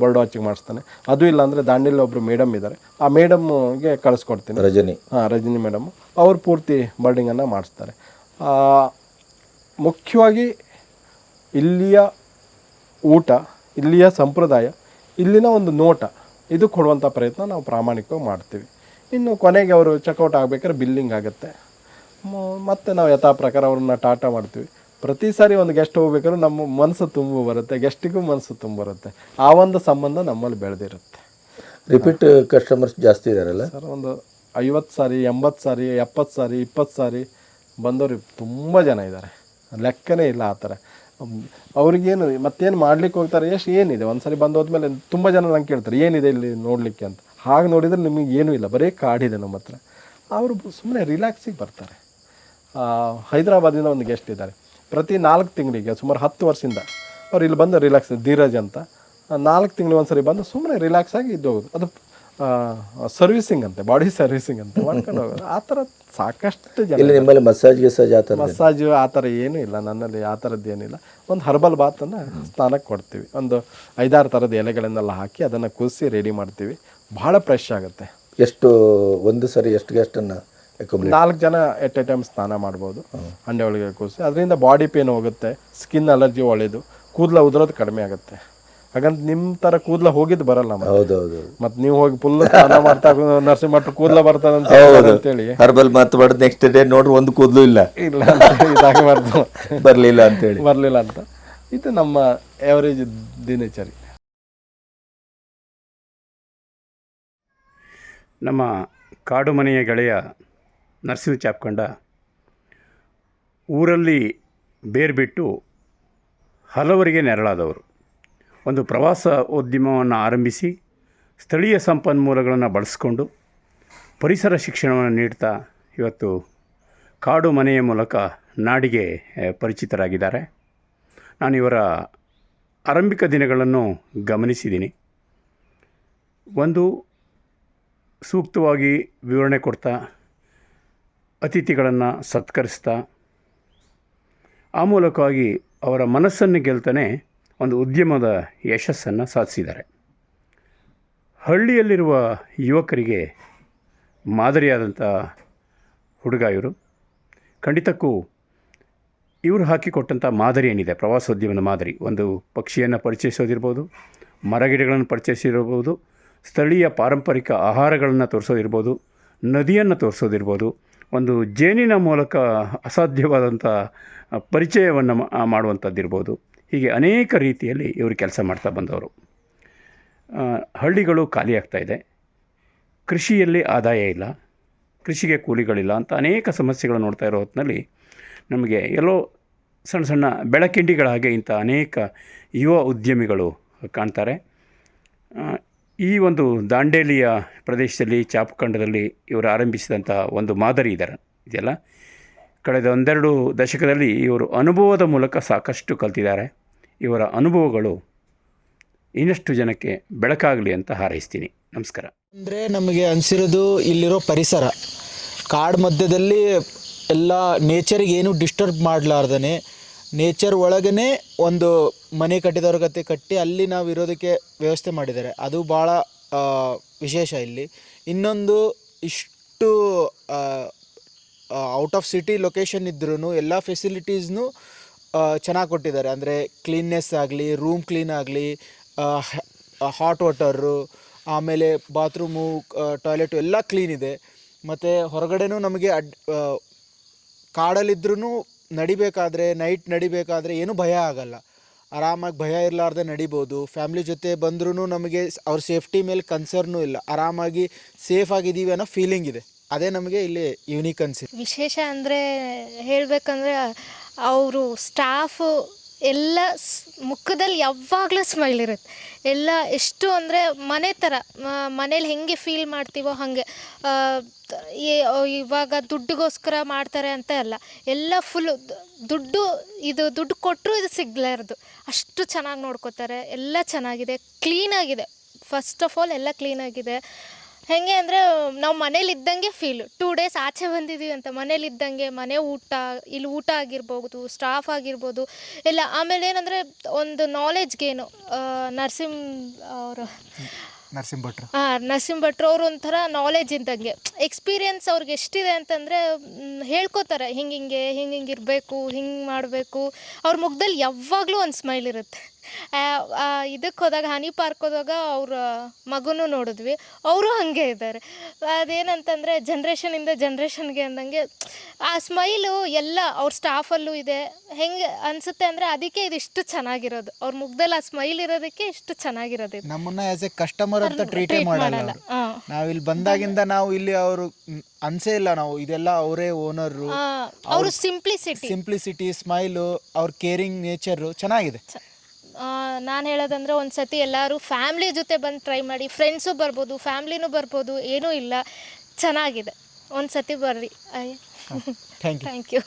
ಬರ್ಡ್ ವಾಚಿಂಗ್ ಮಾಡಿಸ್ತಾನೆ. ಅದು ಇಲ್ಲಾಂದರೆ ದಾಂಡೇಲಿ ಒಬ್ಬರು ಮೇಡಮ್ ಇದ್ದಾರೆ, ಆ ಮೇಡಮ್ಗೆ ಕಳಿಸ್ಕೊಡ್ತೀನಿ, ರಜನಿ ಮೇಡಮ್. ಅವ್ರು ಪೂರ್ತಿ ಬರ್ಡಿಂಗನ್ನು ಮಾಡಿಸ್ತಾರೆ. ಮುಖ್ಯವಾಗಿ ಇಲ್ಲಿಯ ಊಟ, ಇಲ್ಲಿಯ ಸಂಪ್ರದಾಯ, ಇಲ್ಲಿನ ಒಂದು ನೋಟ, ಇದು ಕೊಡುವಂಥ ಪ್ರಯತ್ನ ನಾವು ಪ್ರಾಮಾಣಿಕವಾಗಿ ಮಾಡ್ತೀವಿ. ಇನ್ನು ಕೊನೆಗೆ ಅವರು ಚೆಕ್ಔಟ್ ಆಗಬೇಕಾದ್ರೆ ಬಿಲ್ಲಿಂಗ್ ಆಗುತ್ತೆ. ಮತ್ತು ನಾವು ಯಥಾ ಪ್ರಕಾರ ಅವ್ರನ್ನ ಟಾಟಾ ಮಾಡ್ತೀವಿ. ಪ್ರತಿ ಸಾರಿ ಒಂದು ಗೆಸ್ಟ್ ಹೋಗ್ಬೇಕಾದ್ರೆ ನಮ್ಮ ಮನಸ್ಸು ತುಂಬ ಬರುತ್ತೆ, ಗೆಸ್ಟಿಗೂ ಮನಸ್ಸು ತುಂಬ ಬರುತ್ತೆ. ಆ ಒಂದು ಸಂಬಂಧ ನಮ್ಮಲ್ಲಿ ಬೆಳೆದಿರುತ್ತೆ. ರಿಪೀಟ್ ಕಸ್ಟಮರ್ಸ್ ಜಾಸ್ತಿ ಇದ್ದಾರಲ್ಲ ಸರ್, ಒಂದು 50 ಸಾರಿ, 80 ಸಾರಿ, 70 ಸಾರಿ, 20 ಸಾರಿ ಬಂದವರು ತುಂಬ ಜನ ಇದ್ದಾರೆ, ಲೆಕ್ಕನೇ ಇಲ್ಲ ಆ ಥರ. ಅವ್ರಿಗೇನು ಮತ್ತೇನು ಮಾಡ್ಲಿಕ್ಕೆ ಹೋಗ್ತಾರೆ, ಎಷ್ಟು ಏನಿದೆ, ಒಂದು ಸಾರಿ ಬಂದು ಹೋದ್ಮೇಲೆ ತುಂಬ ಜನ ನಂಗೆ ಕೇಳ್ತಾರೆ ಏನಿದೆ ಇಲ್ಲಿ ನೋಡಲಿಕ್ಕೆ ಅಂತ. ಹಾಗೆ ನೋಡಿದರೆ ನಿಮಗೆ ಏನೂ ಇಲ್ಲ, ಬರೀ ಕಾಡಿದೆ ನಮ್ಮ ಹತ್ರ. ಅವರು ಸುಮ್ಮನೆ ರಿಲ್ಯಾಕ್ಸಿಗೆ ಬರ್ತಾರೆ. ಹೈದರಾಬಾದಿಂದ ಒಂದು ಗೆಸ್ಟ್ ಇದ್ದಾರೆ, ಪ್ರತಿ 4 ತಿಂಗಳಿಗೆ ಸುಮಾರು 10 ವರ್ಷದಿಂದ ಅವ್ರು ಇಲ್ಲಿ ಬಂದು ರಿಲ್ಯಾಕ್ಸ್, ಧೀರಜ್ ಅಂತ, 4 ತಿಂಗಳು ಒಂದ್ಸರಿ ಬಂದು ಸುಮ್ಮನೆ ರಿಲ್ಯಾಕ್ಸ್ ಆಗಿ ಇದ್ದು ಹೋಗೋದು. ಅದು ಸರ್ವಿಸಿಂಗ್ ಅಂತೆ, ಬಾಡಿ ಸರ್ವಿಸಿಂಗ್ ಅಂತ ಮಾಡ್ಕೊಂಡು ಹೋಗೋದು. ಆ ಥರ ಸಾಕಷ್ಟು ಜನ. ನಿಮ್ಮಲ್ಲಿ ಮಸಾಜು ಆ ಥರ ಏನೂ ಇಲ್ಲ ನನ್ನಲ್ಲಿ, ಆ ಥರದ್ದು ಏನಿಲ್ಲ. ಒಂದು ಹರ್ಬಲ್ ಬಾತನ್ನು ಸ್ನಾನಕ್ಕೆ ಕೊಡ್ತೀವಿ. ಒಂದು 5-6 ಥರದ ಎಲೆಗಳನ್ನೆಲ್ಲ ಹಾಕಿ ಅದನ್ನು ಕುದಿಸಿ ರೆಡಿ ಮಾಡ್ತೀವಿ. ಭಾಳ ಫ್ರೆಶ್ ಆಗುತ್ತೆ. ಒಂದು ಸರಿ ಎಷ್ಟು ಗೆಸ್ಟನ್ನು 4 ಜನ ಎಟ್ ಎ ಟೈಮ್ ಸ್ನಾನ ಮಾಡ್ಬೋದು. ಹಂಡೆ ಒಳಗೆ ಕೂರಿಸಿ ಅದರಿಂದ ಬಾಡಿ ಪೇನ್ ಹೋಗುತ್ತೆ, ಸ್ಕಿನ್ ಅಲರ್ಜಿ ಒಳ್ಳೆಯದು, ಕೂದಲ ಉದುರೋದು ಕಡಿಮೆ ಆಗುತ್ತೆ. ಹಾಗಂತ ನಿಮ್ಮ ಥರ ಕೂದಲ ಹೋಗಿದ್ದು ಬರಲ್ಲ. ಮತ್ತೆ ನೀವು ಹೋಗಿ ಫುಲ್ ಸ್ನಾನ ಮಾಡ್ತಾ ನರಸಿಂಹ ಕೂದಲ ಬರ್ತದೆ ಅಂತೇಳಿ ಹರ್ಬಲ್ ಮಾತು ನೆಕ್ಸ್ಟ್ ಡೇ ನೋಡ್ರಿ ಒಂದು ಕೂದಲು ಇಲ್ಲ ಇದಾಗಬಾರ್ದು, ಬರಲಿಲ್ಲ ಅಂತೇಳಿ ಬರಲಿಲ್ಲ ಅಂತ ಇದು ನಮ್ಮ ಎವರೇಜ್ ದಿನಚರಿ. ನಮ್ಮ ಕಾಡು ಮನೆಯ ಗೆಳೆಯ ನರಸಿಂಹ ಚಾಪ್ಕಂಡ ಊರಲ್ಲಿ ಬೇರು ಬಿಟ್ಟು ಹಲವರಿಗೆ ನೆರಳಾದವರು. ಒಂದು ಪ್ರವಾಸ ಉದ್ಯಮವನ್ನು ಆರಂಭಿಸಿ ಸ್ಥಳೀಯ ಸಂಪನ್ಮೂಲಗಳನ್ನು ಬಳಸಿಕೊಂಡು ಪರಿಸರ ಶಿಕ್ಷಣವನ್ನು ನೀಡ್ತಾ ಇವತ್ತು ಕಾಡು ಮನೆಯ ಮೂಲಕ ನಾಡಿಗೆ ಪರಿಚಿತರಾಗಿದ್ದಾರೆ. ನಾನು ಇವರ ಆರಂಭಿಕ ದಿನಗಳನ್ನು ಗಮನಿಸಿದ್ದೀನಿ. ಒಂದು ಸೂಕ್ತವಾಗಿ ವಿವರಣೆ ಕೊಡ್ತಾ, ಅತಿಥಿಗಳನ್ನು ಸತ್ಕರಿಸ್ತಾ, ಆ ಮೂಲಕವಾಗಿ ಅವರ ಮನಸ್ಸನ್ನು ಗೆಲ್ತಾನೆ ಒಂದು ಉದ್ಯಮದ ಯಶಸ್ಸನ್ನು ಸಾಧಿಸಿದ್ದಾರೆ. ಹಳ್ಳಿಯಲ್ಲಿರುವ ಯುವಕರಿಗೆ ಮಾದರಿಯಾದಂಥ ಹುಡುಗ ಇವರು. ಖಂಡಿತಕ್ಕೂ ಇವರು ಹಾಕಿಕೊಟ್ಟಂಥ ಮಾದರಿ ಏನಿದೆ, ಪ್ರವಾಸೋದ್ಯಮದ ಮಾದರಿ, ಒಂದು ಪಕ್ಷಿಯನ್ನು ಪರಿಚಯಿಸೋದಿರ್ಬೋದು, ಮರಗಿಡಗಳನ್ನು ಪರಿಚಯಿಸಿರ್ಬೋದು, ಸ್ಥಳೀಯ ಪಾರಂಪರಿಕ ಆಹಾರಗಳನ್ನು ತೋರಿಸೋದಿರ್ಬೋದು, ನದಿಯನ್ನು ತೋರಿಸೋದಿರ್ಬೋದು, ಒಂದು ಜೇನಿನ ಮೂಲಕ ಅಸಾಧ್ಯವಾದಂಥ ಪರಿಚಯವನ್ನು ಮಾಡುವಂಥದ್ದಿರ್ಬೋದು. ಹೀಗೆ ಅನೇಕ ರೀತಿಯಲ್ಲಿ ಇವರು ಕೆಲಸ ಮಾಡ್ತಾ ಬಂದವರು. ಹಳ್ಳಿಗಳು ಖಾಲಿಯಾಗ್ತಾಯಿದೆ, ಕೃಷಿಯಲ್ಲಿ ಆದಾಯ ಇಲ್ಲ, ಕೃಷಿಗೆ ಕೂಲಿಗಳಿಲ್ಲ ಅಂತ ಅನೇಕ ಸಮಸ್ಯೆಗಳು ನೋಡ್ತಾ ಇರೋ ಹೊತ್ತಿನಲ್ಲಿ ನಮಗೆ ಎಲ್ಲೋ ಸಣ್ಣ ಸಣ್ಣ ಬೆಳಕಿಂಡಿಗಳ ಹಾಗೆ ಇಂಥ ಅನೇಕ ಯುವ ಉದ್ಯಮಿಗಳು ಕಾಣ್ತಾರೆ. ಈ ಒಂದು ದಾಂಡೇಲಿಯ ಪ್ರದೇಶದಲ್ಲಿ, ಚಾಪಖಂಡದಲ್ಲಿ ಇವರು ಆರಂಭಿಸಿದಂಥ ಒಂದು ಮಾದರಿ ಇದೆಯಲ್ಲ, ಕಳೆದ ಒಂದೆರಡು ದಶಕದಲ್ಲಿ ಇವರು ಅನುಭವದ ಮೂಲಕ ಸಾಕಷ್ಟು ಕಲ್ತಿದ್ದಾರೆ. ಇವರ ಅನುಭವಗಳು ಇನ್ನಷ್ಟು ಜನಕ್ಕೆ ಬೆಳಕಾಗಲಿ ಅಂತ ಹಾರೈಸ್ತೀನಿ. ನಮಸ್ಕಾರ. ಅಂದರೆ ನಮಗೆ ಅನಿಸಿರೋದು ಇಲ್ಲಿರೋ ಪರಿಸರ, ಕಾಡು ಮಧ್ಯದಲ್ಲಿ ಎಲ್ಲ ನೇಚರಿಗೆ ಏನು ಡಿಸ್ಟರ್ಬ್ ಮಾಡಲಾರ್ದೇ ನೇಚರ್ ಒಳಗೇ ಒಂದು ಮನೆ ಕಟ್ಟಿದವ್ರ ಗತೆ ಕಟ್ಟಿ ಅಲ್ಲಿ ನಾವು ಇರೋದಕ್ಕೆ ವ್ಯವಸ್ಥೆ ಮಾಡಿದ್ದಾರೆ. ಅದು ಭಾಳ ವಿಶೇಷ ಇಲ್ಲಿ. ಇನ್ನೊಂದು, ಇಷ್ಟು ಔಟ್ ಆಫ್ ಸಿಟಿ ಲೊಕೇಶನ್ ಇದ್ರೂ ಎಲ್ಲ ಫೆಸಿಲಿಟೀಸ್ನೂ ಚೆನ್ನಾಗಿ ಕೊಟ್ಟಿದ್ದಾರೆ. ಅಂದರೆ ಕ್ಲೀನ್ನೆಸ್ ಆಗಲಿ, ರೂಮ್ ಕ್ಲೀನ್ ಆಗಲಿ, ಹಾಟ್ ವಾಟರು, ಆಮೇಲೆ ಬಾತ್ರೂಮು, ಟಾಯ್ಲೆಟು ಎಲ್ಲ ಕ್ಲೀನ್ ಇದೆ. ಮತ್ತು ಹೊರಗಡೆನೂ ನಮಗೆ ಕಾಡಲ್ಲಿದ್ರೂ ನಡಿಬೇಕಾದ್ರೆ, ನೈಟ್ ನಡಿಬೇಕಾದ್ರೆ ಏನೂ ಭಯ ಆಗಲ್ಲ. ಆರಾಮಾಗಿ ಭಯ ಇರಲಾರ್ದೆ ನಡಿಬೋದು. ಫ್ಯಾಮ್ಲಿ ಜೊತೆ ಬಂದ್ರೂ ನಮಗೆ ಅವ್ರ ಸೇಫ್ಟಿ ಮೇಲೆ ಕನ್ಸರ್ನೂ ಇಲ್ಲ, ಆರಾಮಾಗಿ ಸೇಫ್ ಆಗಿದ್ದೀವಿ ಅನ್ನೋ ಫೀಲಿಂಗ್ ಇದೆ. ಅದೇ ನಮಗೆ ಇಲ್ಲಿ ಯೂನಿಕ್ ಅನಿಸಿದೆ. ವಿಶೇಷ ಅಂದರೆ ಹೇಳಬೇಕಂದ್ರೆ ಅವರು ಸ್ಟಾಫು ಎಲ್ಲ ಮುಖದಲ್ಲಿ ಯಾವಾಗಲೂ ಸ್ಮೈಲ್ ಇರುತ್ತೆ. ಎಲ್ಲ ಎಷ್ಟು ಅಂದರೆ ಮನೆ ಥರ, ಮನೇಲಿ ಹೆಂಗೆ ಫೀಲ್ ಮಾಡ್ತೀವೋ ಹಾಗೆ. ಇವಾಗ ದುಡ್ಡಿಗೋಸ್ಕರ ಮಾಡ್ತಾರೆ ಅಂತ ಅಲ್ಲ, ಎಲ್ಲ ಫುಲ್ಲು ದುಡ್ಡು ಕೊಟ್ಟರು ಇದು ಸಿಗಲಾರ್ದು ಅಷ್ಟು ಚೆನ್ನಾಗಿ ನೋಡ್ಕೋತಾರೆ. ಎಲ್ಲ ಚೆನ್ನಾಗಿದೆ, ಕ್ಲೀನಾಗಿದೆ. ಫಸ್ಟ್ ಆಫ್ ಆಲ್ ಎಲ್ಲ ಕ್ಲೀನಾಗಿದೆ. ಹೇಗೆ ಅಂದರೆ ನಾವು ಮನೇಲಿದ್ದಂಗೆ ಫೀಲು. 2 ಡೇಸ್ ಆಚೆ ಬಂದಿದ್ದೀವಿ ಅಂತ ಮನೇಲಿದ್ದಂಗೆ. ಮನೆ ಊಟ, ಇಲ್ಲಿ ಊಟ ಆಗಿರ್ಬೋದು, ಸ್ಟಾಫ್ ಆಗಿರ್ಬೋದು ಎಲ್ಲ. ಆಮೇಲೆ ಏನಂದರೆ ಒಂದು ನಾಲೆಜ್ಗೇನು ನರಸಿಂಹ ಭಟ್ರು ಅವರು ಒಂಥರ ನಾಲೆಜ್ ಇದ್ದಂಗೆ. ಎಕ್ಸ್ಪೀರಿಯನ್ಸ್ ಅವ್ರಿಗೆ ಎಷ್ಟಿದೆ ಅಂತಂದರೆ ಹೇಳ್ಕೊತಾರೆ, ಹಿಂಗೆ ಇರಬೇಕು, ಹಿಂಗೆ ಮಾಡಬೇಕು. ಅವ್ರ ಮುಖದಲ್ಲಿ ಯಾವಾಗಲೂ ಒಂದು ಸ್ಮೈಲ್ ಇರುತ್ತೆ. ಇದಕ್ಕೆ ಹೋದಾಗ, ಹನಿ ಪಾರ್ಕ್ ಹೋದಾಗ ಅವ್ರ ಮಗನೂ ನೋಡಿದ್ವಿ, ಅವರು ಹಾಗೆ ಇದ್ದಾರೆ. ಅದೇನಂತಂದರೆ ಜನ್ರೇಷನಿಂದ ಜನ್ರೇಷನ್ಗೆ ಅಂದಂಗೆ ಆ ಸ್ಮೈಲು ಎಲ್ಲ ಅವ್ರ ಸ್ಟಾಫಲ್ಲೂ ಇದೆ. ಹೆಂಗೆ ಅನಿಸುತ್ತೆ ಅಂದರೆ ಅದಕ್ಕೆ ಇದಿಷ್ಟು ಚೆನ್ನಾಗಿರೋದು. ಅವ್ರ ಮುಖದಲ್ಲಿ ಆ ಸ್ಮೈಲ್ ಇರೋದಕ್ಕೆ ಇಷ್ಟು ಚೆನ್ನಾಗಿರೋದು. ನಮ್ಮನ್ನ ಆಸ್ ಎ ಕಸ್ಟಮರ್ ಅಂತ ಟ್ರೀಟೇ ಮಾಡಲ್ಲ. ನಾವು ಇಲ್ಲಿ ಬಂದಾಗಿಂದ ನಾವು ಇಲ್ಲಿ ಅವರು ಅನ್ಸೇ ಇಲ್ಲ, ನಾವು ಇದೆಲ್ಲ ಅವರೇ ಓನರು. ಅವರು ಸಿಂಪ್ಲಿಸಿಟಿ, ಸ್ಮೈಲು, ಅವ್ರ ಕೇರಿಂಗ್ ನೇಚರು ಚೆನ್ನಾಗಿದೆ. ನಾನು ಹೇಳೋದಂದ್ರೆ ಒಂದು ಸತಿ ಎಲ್ಲರೂ ಫ್ಯಾಮ್ಲಿ ಜೊತೆ ಬಂದು ಟ್ರೈ ಮಾಡಿ. ಫ್ರೆಂಡ್ಸು ಬರ್ಬೋದು, ಫ್ಯಾಮ್ಲಿನೂ ಬರ್ಬೋದು, ಏನೂ ಇಲ್ಲ, ಚೆನ್ನಾಗಿದೆ. ಒಂದು ಸತಿ ಬರ್ರಿ. Thank you.